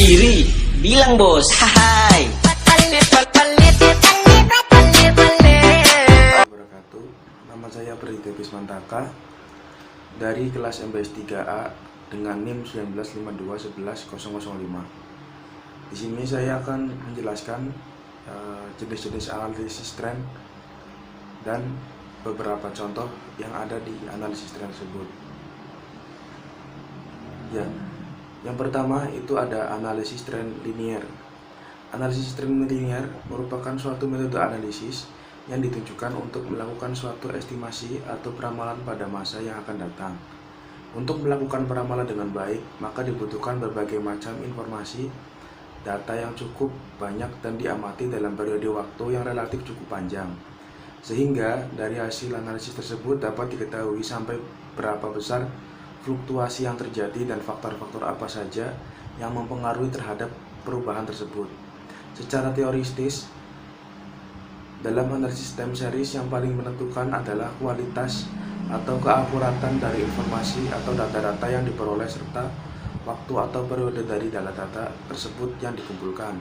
kiri, bilang bos, hai. Wabarakatuh. Nama saya Pritipis Pismantaka dari kelas MBS 3A dengan NIM 1952110005. Di sini saya akan menjelaskan jenis-jenis analisis tren dan beberapa contoh yang ada di analisis tren tersebut. Ya, yang pertama itu ada analisis tren linier. Analisis tren linier merupakan suatu metode analisis yang ditujukan untuk melakukan suatu estimasi atau peramalan pada masa yang akan datang. Untuk melakukan peramalan dengan baik, maka dibutuhkan berbagai macam informasi, data yang cukup banyak dan diamati dalam periode waktu yang relatif cukup panjang. Sehingga dari hasil analisis tersebut dapat diketahui sampai berapa besar fluktuasi yang terjadi dan faktor-faktor apa saja yang mempengaruhi terhadap perubahan tersebut. Secara teoritis, dalam analisis time series yang paling menentukan adalah kualitas atau keakuratan dari informasi atau data-data yang diperoleh serta waktu atau periode dari data-data tersebut yang dikumpulkan.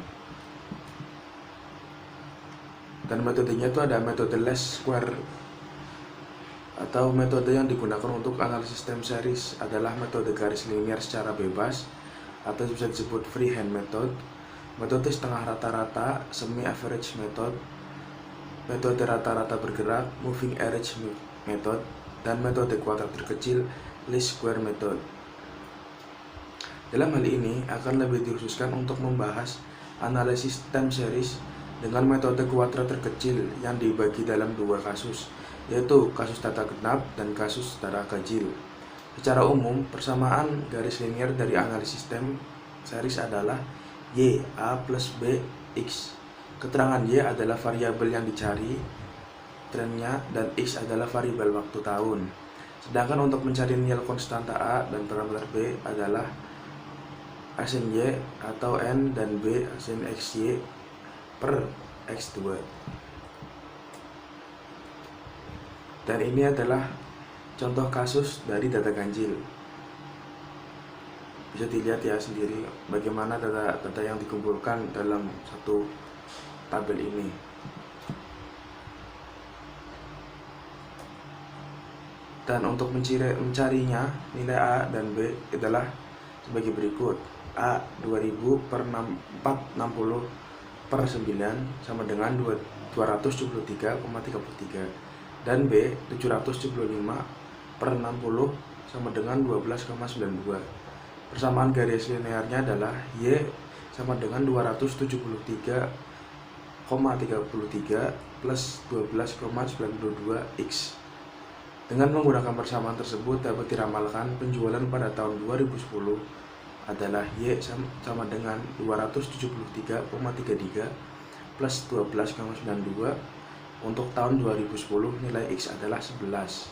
Dan metodenya itu ada metode least square atau metode yang digunakan untuk analisis time series adalah metode garis linear secara bebas atau bisa disebut freehand method, metode setengah rata-rata semi average method, metode rata-rata bergerak moving average method, dan metode kuadrat terkecil least square method. Dalam hal ini akan lebih dikhususkan untuk membahas analisis time series dengan metode kuadrat terkecil yang dibagi dalam dua kasus, yaitu kasus data genap dan kasus data ganjil. Secara umum, persamaan garis linear dari analisis time series adalah Y, A plus B, X. Keterangan Y adalah variabel yang dicari trennya dan X adalah variabel waktu tahun. Sedangkan untuk mencari nilai konstanta A dan parameter B adalah sin Y atau N dan B sin XY per X2. Dan ini adalah contoh kasus dari data ganjil. Bisa dilihat ya sendiri bagaimana data-data yang dikumpulkan dalam satu tabel ini. Dan untuk mencarinya, nilai A dan B adalah sebagai berikut. A 2000 per 460 per 9 sama dengan 273,33, dan B 775 per 60 sama dengan 12,92. Persamaan garis linearnya adalah Y sama dengan 273,33 plus 12,92 X. Dengan menggunakan persamaan tersebut dapat diramalkan penjualan pada tahun 2010 adalah Y sama dengan 273,33 plus 12,92. Untuk tahun 2010 nilai X adalah 11,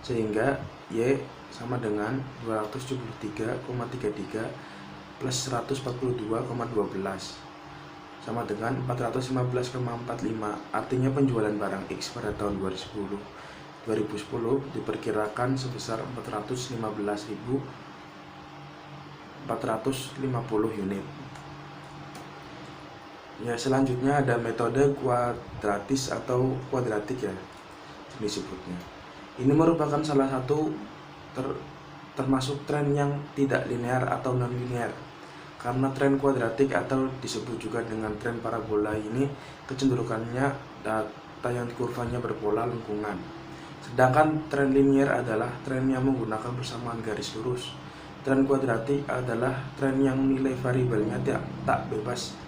sehingga Y sama dengan 273,33 plus 142,12 sama dengan 415,45. Artinya penjualan barang X pada tahun 2010 diperkirakan sebesar 415.450 unit. Ya, selanjutnya ada metode kuadratis atau kuadratik ya disebutnya. Ini merupakan salah satu termasuk tren yang tidak linear atau non linear. Karena tren kuadratik atau disebut juga dengan tren parabola ini kecenderungannya data yang kurvanya berpola lengkungan. Sedangkan tren linear adalah tren yang menggunakan persamaan garis lurus. Tren kuadratik adalah tren yang nilai variabelnya tak bebas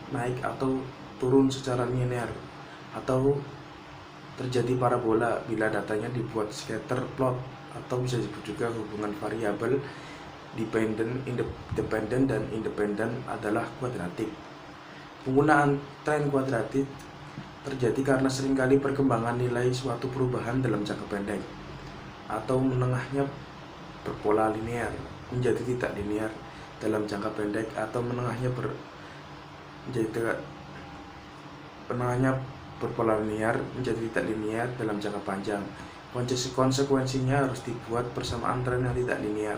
naik atau turun secara linear, atau terjadi parabola bila datanya dibuat scatter plot, atau bisa disebut juga hubungan variabel dependent dan independent adalah kuadratik. Penggunaan tren kuadratik terjadi karena seringkali perkembangan nilai suatu perubahan dalam jangka pendek atau menengahnya berpola linear menjadi tidak linear dalam jangka pendek, atau menengahnya berpola linear menjadi tidak linear dalam jangka panjang. Konsekuensinya harus dibuat persamaan tren yang tidak linear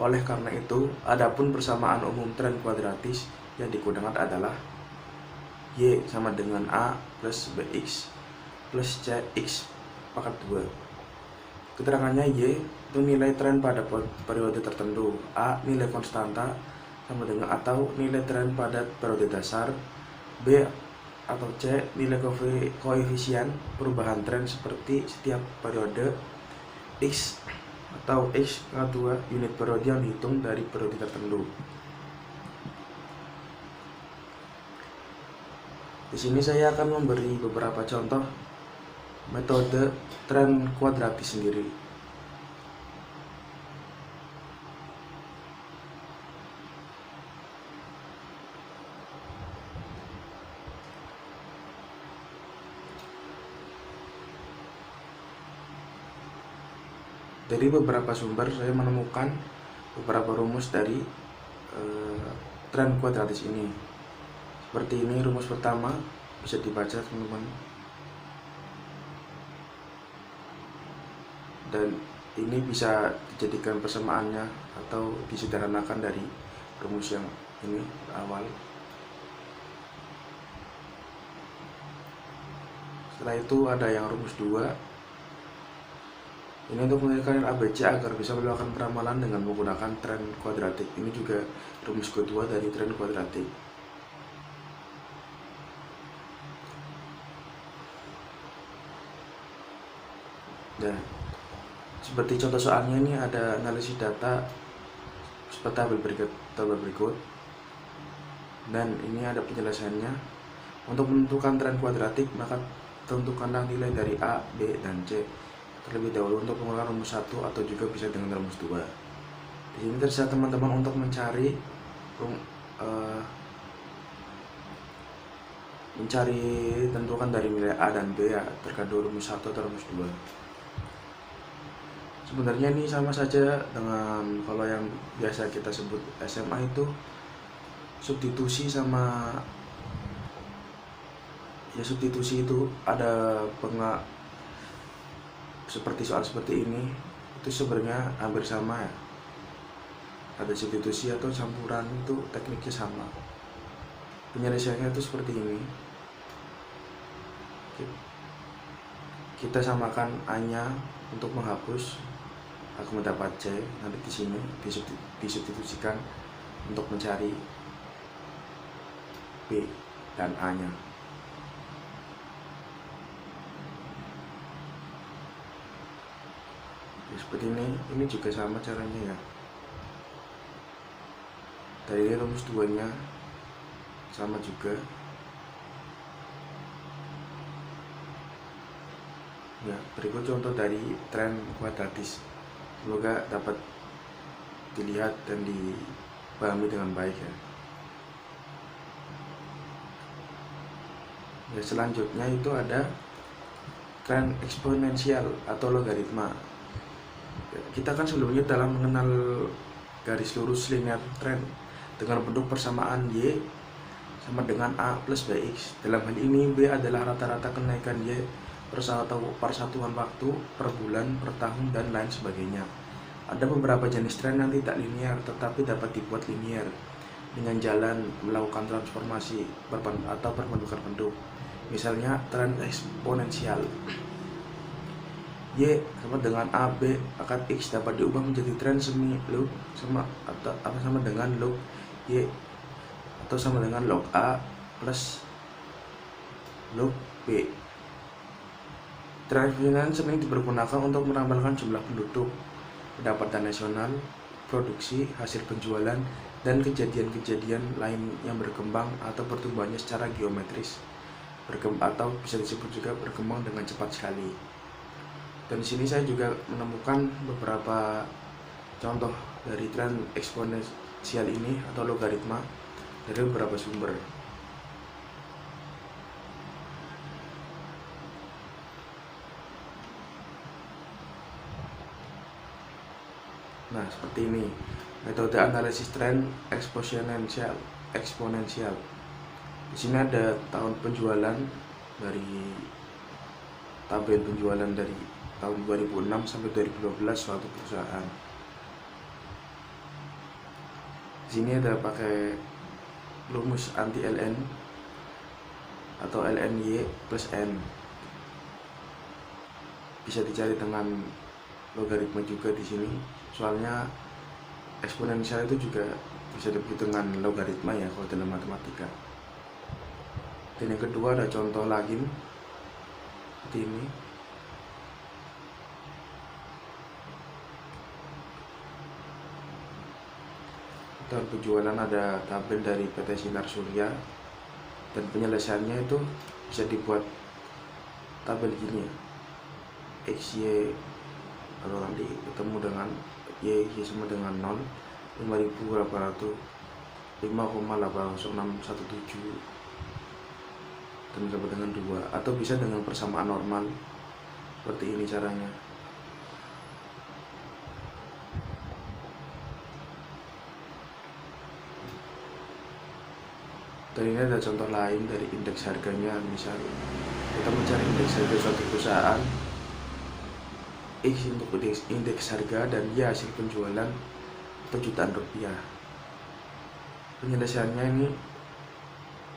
Oleh karena itu, adapun persamaan umum tren kuadratis yang digunakan adalah Y sama dengan A plus BX plus CX pangkat 2. Keterangannya Y itu nilai tren pada periode tertentu, A nilai konstanta sama dengan atau nilai tren pada periode dasar, B atau C nilai koefisien perubahan tren seperti setiap periode, X atau X pangkat 2 unit periode yang dihitung dari periode tertentu. Di sini saya akan memberi beberapa contoh metode tren kuadratis sendiri. Dari beberapa sumber saya menemukan beberapa rumus dari tren kuadratis ini. Seperti ini rumus pertama, bisa dibaca teman-teman. Dan ini bisa dijadikan persamaannya atau disederhanakan dari rumus yang ini awal. Setelah itu ada yang rumus 2. Ini untuk menjadikan ABC agar bisa melakukan peramalan dengan menggunakan tren kuadratik. Ini juga rumus kedua dari tren kuadratik. Nah, seperti contoh soalnya ini ada analisis data seperti tabel berikut. Dan ini ada penjelasannya. Untuk menentukan tren kuadratik, maka tentukanlah nilai dari A, B, dan C terlebih dahulu untuk menggunakan rumus 1 atau juga bisa dengan rumus 2. Di sini terserah teman-teman untuk mencari tentukan dari nilai A dan B ya, terkadang rumus 1 atau rumus 2. Sebenarnya ini sama saja dengan kalau yang biasa kita sebut SMA itu substitusi sama ya, substitusi itu ada seperti soal seperti ini itu sebenarnya hampir sama ya. Ada substitusi atau campuran itu tekniknya sama. Penyelesaiannya itu seperti ini. Kita samakan A-nya untuk menghapus, aku mendapat C. Nanti di sini disubstitusikan untuk mencari B dan A-nya. Ya, seperti ini juga sama caranya ya. Dari rumus 2 nya sama juga ya. Berikut contoh dari tren kuadratis, semoga dapat dilihat dan dipahami dengan baik ya. Ya, selanjutnya itu ada tren eksponensial atau logaritma. Kita kan sebelumnya dalam mengenal garis lurus linear tren dengan bentuk persamaan Y sama dengan A plus BX. Dalam hal ini B adalah rata-rata kenaikan Y per satuan waktu, per bulan, per tahun, dan lain sebagainya. Ada beberapa jenis tren yang tidak linear tetapi dapat dibuat linear dengan jalan melakukan transformasi atau perbentukan bentuk. Misalnya tren eksponensial. Y sama dengan AB akad X dapat diubah menjadi tren semi log sama dengan log Y atau sama dengan log A plus log B. Tren eksponensial sering dipergunakan untuk meramalkan jumlah penduduk, pendapatan nasional, produksi, hasil penjualan, dan kejadian-kejadian lain yang berkembang atau pertumbuhannya secara geometris atau bisa disebut juga berkembang dengan cepat sekali. Dan di sini saya juga menemukan beberapa contoh dari tren eksponensial ini atau logaritma dari beberapa sumber. Nah, seperti ini metode analisis tren eksponensial. Di sini ada tahun penjualan dari tabel penjualan dari tahun 2006 sampai 2012 suatu perusahaan. Di sini ada pakai rumus anti ln atau lny plus n. Bisa dicari dengan logaritma juga di sini. Soalnya eksponensial itu juga bisa disebut dengan logaritma ya kalau dalam matematika. Dan yang kedua ada contoh lagi seperti ini. Tahun penjualan ada tabel dari PT Sinar Surya, dan penyelesaiannya itu bisa dibuat tabel gini ya. XY kalau nanti ketemu dengan Y sama dengan 0, 5.800 5,80617 dan sama dengan 2, atau bisa dengan persamaan normal. Seperti ini caranya. Dan ini ada contoh lain dari indeks harganya. Misal kita mencari indeks harga suatu perusahaan, X untuk indeks harga dan Y hasil penjualan atau jutaan rupiah. Penyelesaiannya ini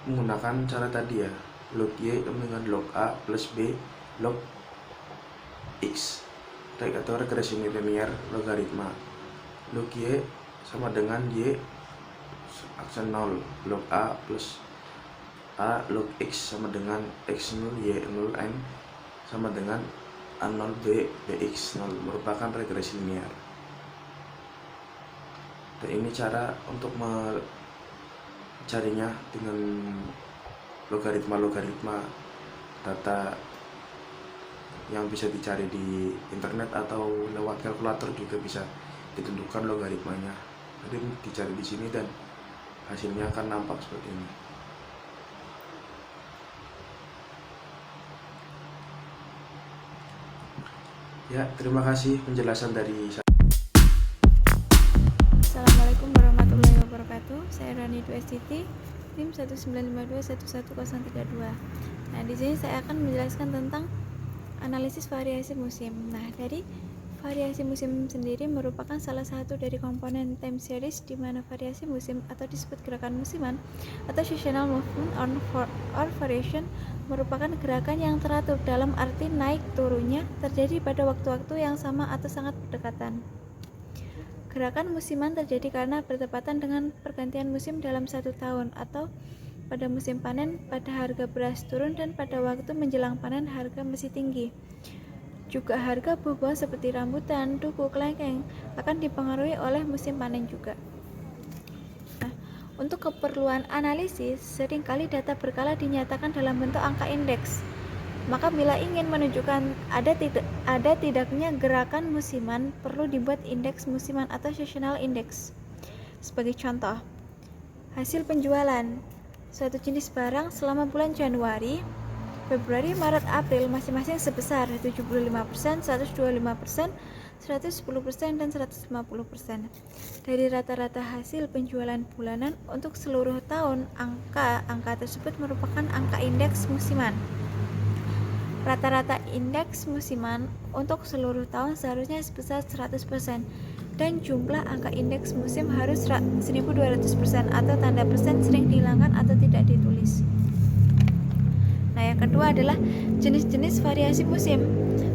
menggunakan cara tadi ya, log Y dengan log A plus B log X, atau regresi linear logaritma. Log Y sama dengan Y aksen 0, log A plus A log X sama dengan X0 Y0 N sama dengan A0 B BX0, merupakan regresi linear. Dan ini cara untuk mencarinya dengan logaritma data yang bisa dicari di internet atau lewat kalkulator juga bisa ditentukan logaritmanya. Jadi dicari di sini dan hasilnya akan nampak seperti ini. Ya, terima kasih penjelasan dari saya. Assalamualaikum warahmatullahi wabarakatuh. Saya Rani Dwi Siti, tim 1952111032. Nah, di sini saya akan menjelaskan tentang analisis variasi musim. Nah, dari variasi musim sendiri merupakan salah satu dari komponen time series, di mana variasi musim atau disebut gerakan musiman atau seasonal movement or variation merupakan gerakan yang teratur, dalam arti naik turunnya terjadi pada waktu-waktu yang sama atau sangat berdekatan. Gerakan musiman terjadi karena bertepatan dengan pergantian musim dalam satu tahun, atau pada musim panen pada harga beras turun dan pada waktu menjelang panen harga masih tinggi. Juga harga buah-buahan seperti rambutan, duku, kelengkeng akan dipengaruhi oleh musim panen juga. Nah, untuk keperluan analisis, seringkali data berkala dinyatakan dalam bentuk angka indeks. Maka bila ingin menunjukkan ada tidaknya gerakan musiman, perlu dibuat indeks musiman atau seasonal index. Sebagai contoh, hasil penjualan suatu jenis barang selama bulan Januari, Februari, Maret, April masing-masing sebesar 75%, 125%, 110%, dan 150%. Dari rata-rata hasil penjualan bulanan untuk seluruh tahun, angka tersebut merupakan angka indeks musiman. Rata-rata indeks musiman untuk seluruh tahun seharusnya sebesar 100%, dan jumlah angka indeks musim harus 1200%, atau tanda persen sering dihilangkan atau tidak ditulis. Nah, yang kedua adalah jenis-jenis variasi musim.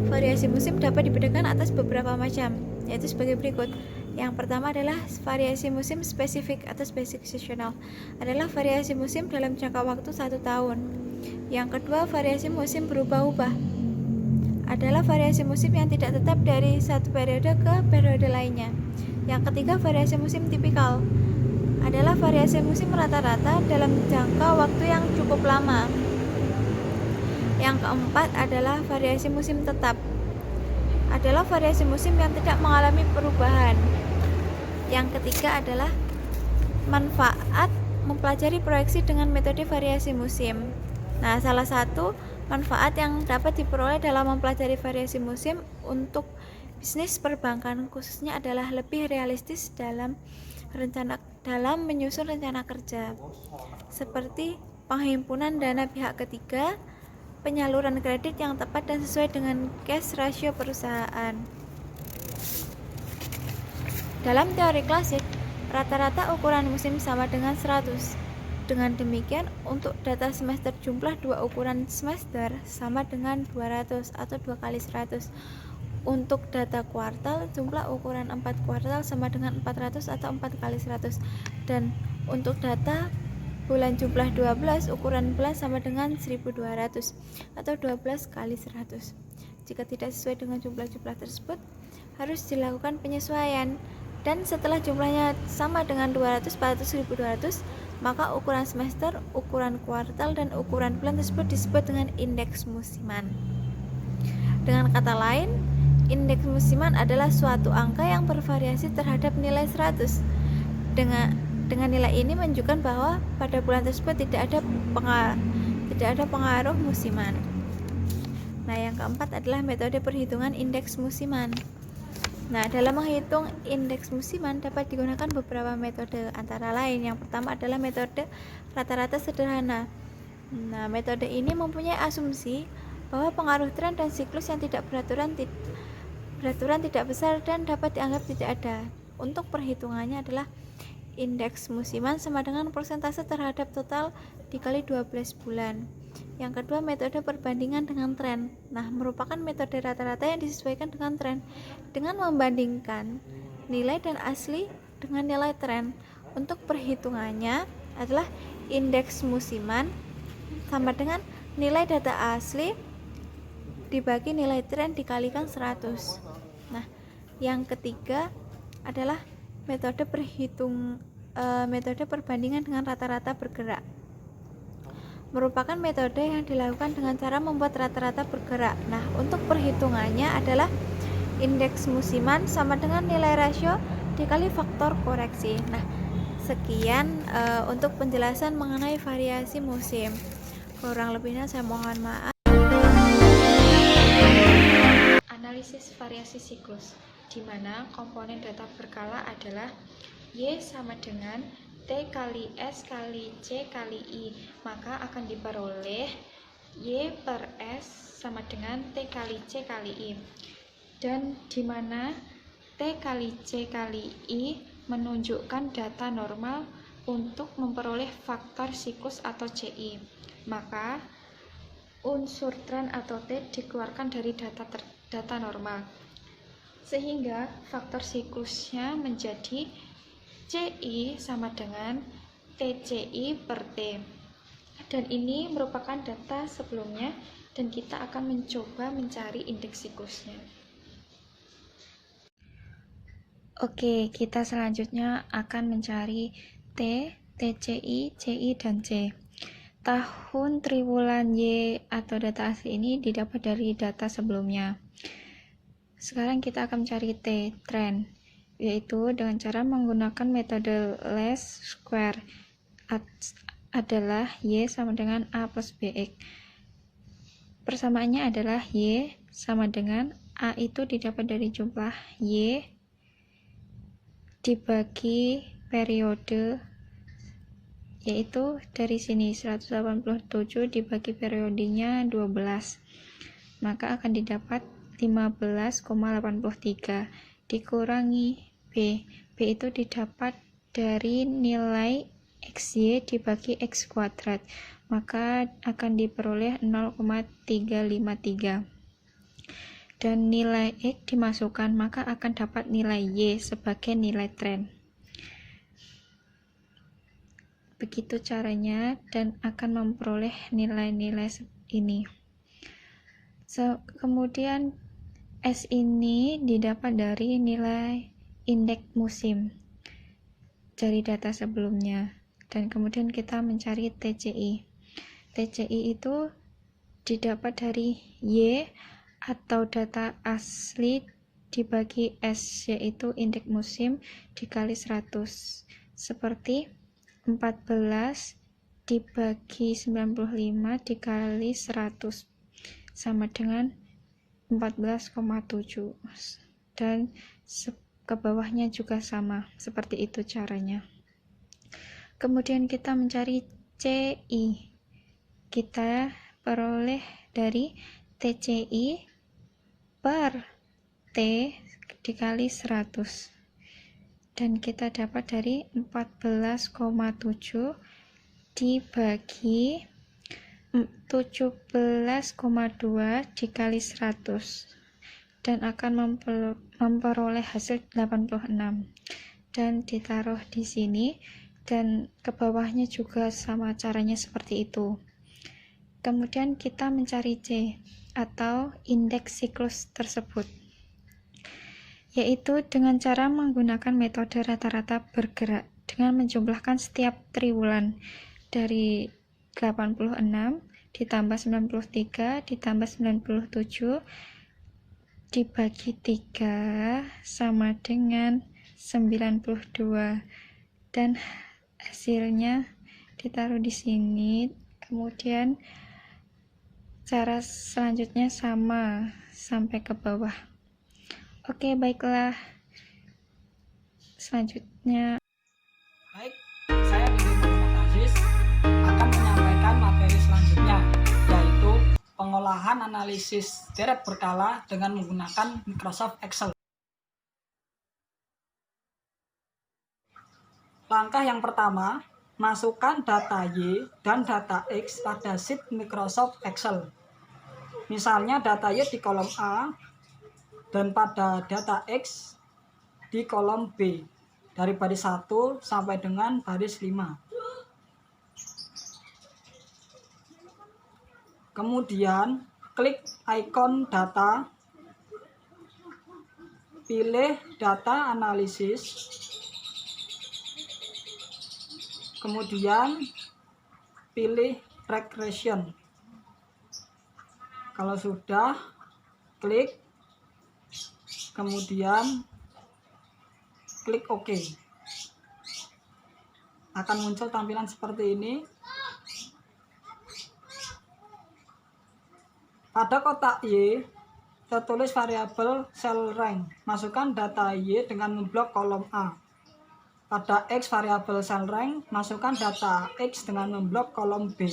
Variasi musim dapat dibedakan atas beberapa macam, yaitu sebagai berikut. Yang pertama adalah variasi musim spesifik atau spesifik seasonal, adalah variasi musim dalam jangka waktu 1 tahun. Yang kedua, variasi musim berubah-ubah, adalah variasi musim yang tidak tetap dari satu periode ke periode lainnya. Yang ketiga, variasi musim tipikal, adalah variasi musim rata-rata dalam jangka waktu yang cukup lama. Yang keempat adalah variasi musim tetap, adalah variasi musim yang tidak mengalami perubahan. Yang ketiga adalah manfaat mempelajari proyeksi dengan metode variasi musim. Nah, salah satu manfaat yang dapat diperoleh dalam mempelajari variasi musim untuk bisnis perbankan khususnya adalah lebih realistis dalam menyusun rencana kerja, seperti penghimpunan dana pihak ketiga, penyaluran kredit yang tepat dan sesuai dengan cash ratio perusahaan. Dalam teori klasik, rata-rata ukuran musim sama dengan 100. Dengan demikian, untuk data semester jumlah dua ukuran semester sama dengan 200 atau 2 kali 100. Untuk data kuartal, jumlah ukuran 4 kuartal sama dengan 400 atau 4 kali 100. Dan untuk data bulan jumlah 12, ukuran bulan sama dengan 1200 atau 12 kali 100. Jika tidak sesuai dengan jumlah-jumlah tersebut, harus dilakukan penyesuaian. Dan setelah jumlahnya sama dengan 200, 400, 1200, maka ukuran semester, ukuran kuartal, dan ukuran bulan tersebut disebut dengan indeks musiman. Dengan kata lain, indeks musiman adalah suatu angka yang bervariasi terhadap nilai 100. Dengan nilai ini menunjukkan bahwa pada bulan tersebut tidak ada pengaruh musiman. Nah, yang keempat adalah metode perhitungan indeks musiman. Nah, dalam menghitung indeks musiman dapat digunakan beberapa metode, antara lain yang pertama adalah metode rata-rata sederhana. Nah, metode ini mempunyai asumsi bahwa pengaruh tren dan siklus yang tidak beraturan tidak besar dan dapat dianggap tidak ada. Untuk perhitungannya adalah indeks musiman sama dengan persentase terhadap total dikali 12 bulan. Yang kedua, metode perbandingan dengan tren. Nah, merupakan metode rata-rata yang disesuaikan dengan tren dengan membandingkan nilai dan asli dengan nilai tren. Untuk perhitungannya adalah indeks musiman sama dengan nilai data asli dibagi nilai tren dikalikan 100. Nah, yang ketiga adalah metode perbandingan dengan rata-rata bergerak. Merupakan metode yang dilakukan dengan cara membuat rata-rata bergerak. Nah, untuk perhitungannya adalah indeks musiman sama dengan nilai rasio dikali faktor koreksi. Nah, sekian untuk penjelasan mengenai variasi musim. Kurang lebihnya saya mohon maaf. Analisis variasi siklus, di mana komponen data berkala adalah Y sama dengan T kali S kali C kali I, maka akan diperoleh Y per S sama dengan T kali C kali I. Dan di mana T kali C kali I menunjukkan data normal untuk memperoleh faktor siklus atau CI, maka unsur tren atau T dikeluarkan dari data normal, sehingga faktor siklusnya menjadi CI sama dengan TCI per T. Dan ini merupakan data sebelumnya dan kita akan mencoba mencari indeks siklusnya. Oke, kita selanjutnya akan mencari T, TCI, CI, dan C. Tahun triwulan Y atau data asli ini didapat dari data sebelumnya. Sekarang kita akan mencari T, tren, yaitu dengan cara menggunakan metode least square adalah Y sama dengan A plus BX. Persamaannya adalah Y sama dengan A itu didapat dari jumlah Y dibagi periode, yaitu dari sini 187 dibagi periodenya 12, maka akan didapat 15,83 dikurangi B. B itu didapat dari nilai XY dibagi X kuadrat, maka akan diperoleh 0,353. Dan nilai X dimasukkan, maka akan dapat nilai Y sebagai nilai tren. Begitu caranya dan akan memperoleh nilai-nilai ini. Kemudian S ini didapat dari nilai indeks musim dari data sebelumnya, dan kemudian kita mencari TCI. TCI itu didapat dari Y atau data asli dibagi S, yaitu indeks musim dikali 100, seperti 14 dibagi 95 dikali 100 sama dengan 14,7, dan ke bawahnya juga sama, seperti itu caranya. Kemudian kita mencari CI, kita peroleh dari TCI per T dikali 100, dan kita dapat dari 14,7 dibagi 17,2 dikali 100 dan akan memperoleh hasil 86 dan ditaruh di sini, dan ke bawahnya juga sama caranya seperti itu. Kemudian kita mencari C atau indeks siklus tersebut, yaitu dengan cara menggunakan metode rata-rata bergerak dengan menjumlahkan setiap triwulan dari 86 ditambah 93 ditambah 97 dibagi 3 sama dengan 92, dan hasilnya ditaruh di sini. Kemudian cara selanjutnya sama sampai ke bawah. Oke, baiklah. Selanjutnya Baik, saya Didi Muhammad Aziz akan menyampaikan materi selanjutnya, yaitu pengolahan analisis deret berkala dengan menggunakan Microsoft Excel. Langkah yang pertama, masukkan data Y dan data X pada sheet Microsoft Excel. Misalnya data Y di kolom A dan pada data X di kolom B, dari baris 1 sampai dengan baris 5. Kemudian klik ikon data, pilih data analisis, kemudian pilih regression. Kalau sudah, klik, kemudian klik OK. Akan muncul tampilan seperti ini. Pada kotak Y tertulis variabel cell rank. Masukkan data Y dengan memblok kolom A. Pada X variabel cell rank, masukkan data X dengan memblok kolom B.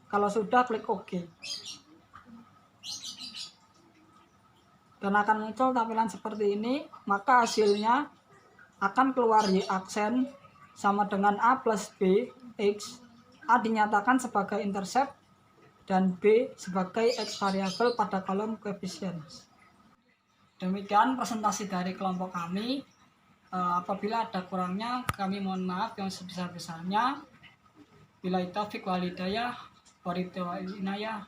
Kalau sudah, klik OK. Dan akan muncul tampilan seperti ini. Maka hasilnya akan keluar Y aksen sama dengan A plus B X. A dinyatakan sebagai intercept dan B sebagai X variabel pada kolom koefisien. Demikian presentasi dari kelompok kami. Apabila ada kurangnya, kami mohon maaf yang sebesar-besarnya. Billahi taufiq wal hidayah.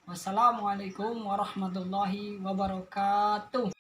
Wassalamualaikum warahmatullahi wabarakatuh.